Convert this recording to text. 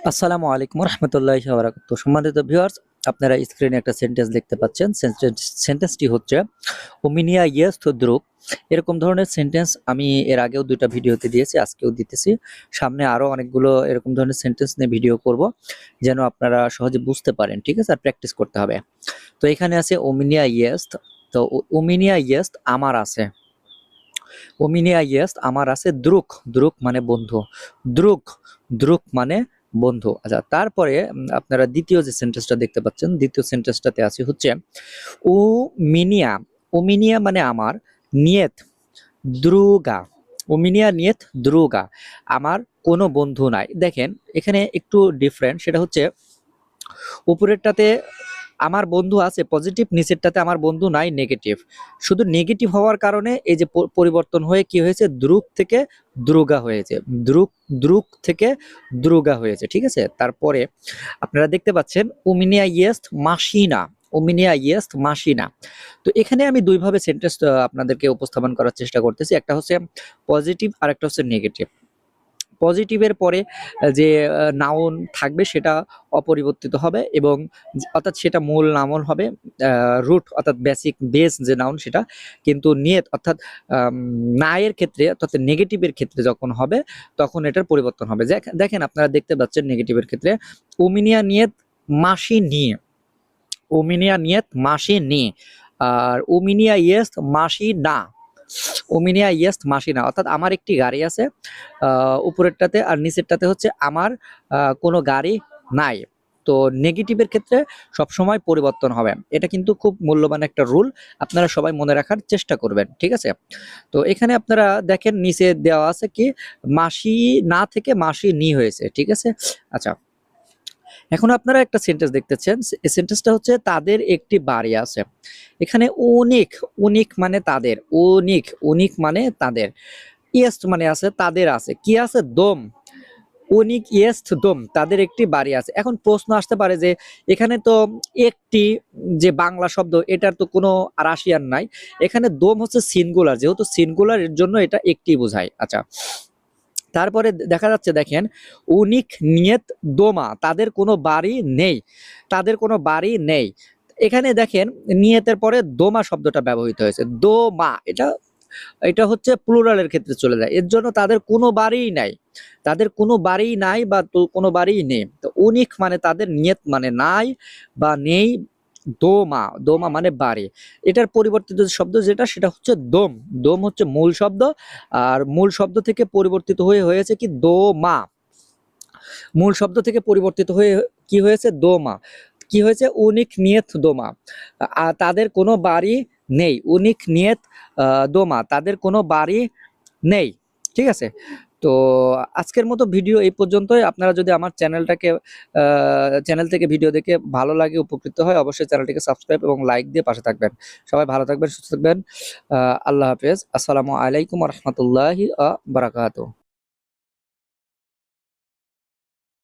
আসসালামু আলাইকুম রহমতুল্লাহি ওয়া বারাকাতুহু। সম্মানিত ভিউয়ার্স, আপনারা স্ক্রিনে একটা সেন্টেন্স দেখতে পাচ্ছেন। সেন্টেন্সটি হচ্ছে ওমিনিয়া ইয়েস তদ্রুপ। এরকম ধরনের সেন্টেন্স আমি এর আগেও ২টা ভিডিওতে দিয়েছি, আজকেও দিতেছি। সামনে আরো অনেকগুলো এরকম ধরনের সেন্টেন্স নিয়ে ভিডিও করব, যেন আপনারা সহজে বুঝতে পারেন। ঠিক আছে? আর প্র্যাকটিস করতে হবে। তো এখানে আছে ওমিনিয়া ইয়েস। তো ওমিনিয়া ইয়েস আমার আছে। ওমিনিয়া ইয়েস আমার আছে। দ্রুক, দ্রুক মানে বন্ধু। দ্রুক, দ্রুক মানে বন্ধু। আচ্ছা, তারপরে আপনারা দ্বিতীয় যে সেন্টেন্সটা দেখতে পাচ্ছেন, দ্বিতীয় সেন্টেন্সটাতে আছে হচ্ছে ও মিনিয়া। ওমিনিয়া মানে আমার, নিয়ত দ্রুগা। ওমিনিয়া নিয়ত দ্রুগা, আমার কোনো বন্ধু নাই। দেখেন এখানে একটু ডিফারেন্ট, সেটা হচ্ছে উপরেরটাতে আমার বন্ধু আছে পজিটিভ, নিচেরটাতে আমার বন্ধু নাই নেগেটিভ। শুধু নেগেটিভ হওয়ার কারণে এই যে পরিবর্তন হয়ে কি হয়েছে, দ্রুক থেকে দ্রুগা হয়েছে। দ্রুক, দ্রুক থেকে দ্রুগা হয়েছে। ঠিক আছে? তারপরে আপনারা দেখতে পাচ্ছেন ওমিনিয়া ইয়েস্ট মাসিনা। ওমিনিয়া ইয়েস্ট মাসিনা। তো এখানে আমি দুইভাবে সেন্টেন্স আপনাদেরকে উপস্থাপন করার চেষ্টা করতেছি। একটা হচ্ছে পজিটিভ আর একটা হচ্ছে নেগেটিভ। পজিটিভের পরে যে নাউন থাকবে সেটা অপরিবর্তিত হবে, এবং অর্থাৎ সেটা মূল নাউন হবে, রুট অর্থাৎ বেসিক বেস যে নাউন সেটা। কিন্তু নিয়ত অর্থাৎ না এর ক্ষেত্রে অর্থাৎ নেগেটিভের ক্ষেত্রে যখন হবে তখন এটার পরিবর্তন হবে। দেখেন আপনারা দেখতে পাচ্ছেন নেগেটিভের ক্ষেত্রে ওমিনিয়া নিয়ত মাসি নিয়ে, ওমিনিয়া নিয়ত মাসি নিয়ে, আর ওমিনিয়া ইয়েস মাসি না। ওমিনিয়া ইয়েস মাসি না অর্থাৎ আমার একটি গাড়ি আছে উপরেরটাতে, আর নিচেরটাতে হচ্ছে আমার কোনো গাড়ি নাই। তো নেগেটিভের ক্ষেত্রে সবসময় পরিবর্তন হবে। এটা কিন্তু খুব মূল্যবান একটা রুল, আপনারা সবাই মনে রাখার চেষ্টা করবেন। ঠিক আছে? তো এখানে আপনারা দেখেন নিচে দেওয়া আছে কি মাসি না থেকে মাসি নি হয়েছে। ঠিক আছে? আচ্ছা, এখন আপনারা একটা সেন্টেন্স দেখতেছেন। এই সেন্টেন্সটা হচ্ছে তাদের একটি বাড়ি আছে। এখানে অনেক, অনেক মানে তাদের, অনেক, অনেক মানে তাদের, ইয়েস্ট মানে আছে, তাদের আছে, কি আছে, দম। অনেক ইয়েস্ট দম, তাদের একটি বাড়ি আছে। এখন প্রশ্ন আসতে পারে যে এখানে তো একটি যে বাংলা শব্দ এটার তো কোনো রাশিয়ান নাই, এখানে দম হচ্ছে সিনগুলার, যেহেতু সিনগুলার এর জন্য এটা একটি বোঝায়। আচ্ছা, তারপরে দেখা যাচ্ছে দেখেন উনিক নিয়ত দোমা, তাদের কোনো বাড়ি নেই, তাদের কোনো বাড়ি নেই। এখানে দেখেন নিয়তের পরে দোমা শব্দটা ব্যবহৃত হয়েছে, দোমা, এটা এটা হচ্ছে প্লুরালের ক্ষেত্রে চলে যায়, এর জন্য তাদের কোনো বাড়িই নাই, তাদের কোনো বাড়িই নাই বা কোনো বাড়িই নেই। তো উনিক মানে তাদের, নিয়ত মানে নাই বা নেই, দোমা, দোমা মানে বাড়ি। এটার পরিবর্তিত শব্দ যেটা সেটা হচ্ছে দোম। দোম হচ্ছে মূল শব্দ, আর মূল শব্দ থেকে পরিবর্তিত হয়ে হয়েছে কি দোমা। মূল শব্দ থেকে পরিবর্তিত হয়ে কি হয়েছে, দোমা। কি হয়েছে, উনিক নিয়ত দোমা, তাদের কোনো বাড়ি নেই। উনিক নিয়ত দোমা, তাদের কোনো বাড়ি নেই। ঠিক আছে? তো আজকের মতো ভিডিও এই পর্যন্তই। আপনারা যদি আমার চ্যানেল থেকে ভিডিও দেখে ভালো লাগে, উপকৃত হয়, অবশ্যই চ্যানেলটিকে সাবস্ক্রাইব এবং লাইক দিয়ে পাশে থাকবেন। সবাই ভালো থাকবেন, সুস্থ থাকবেন। আল্লাহ হাফেজ। আসসালামু আলাইকুম রহমতুল্লাহি বারাকাতুহু।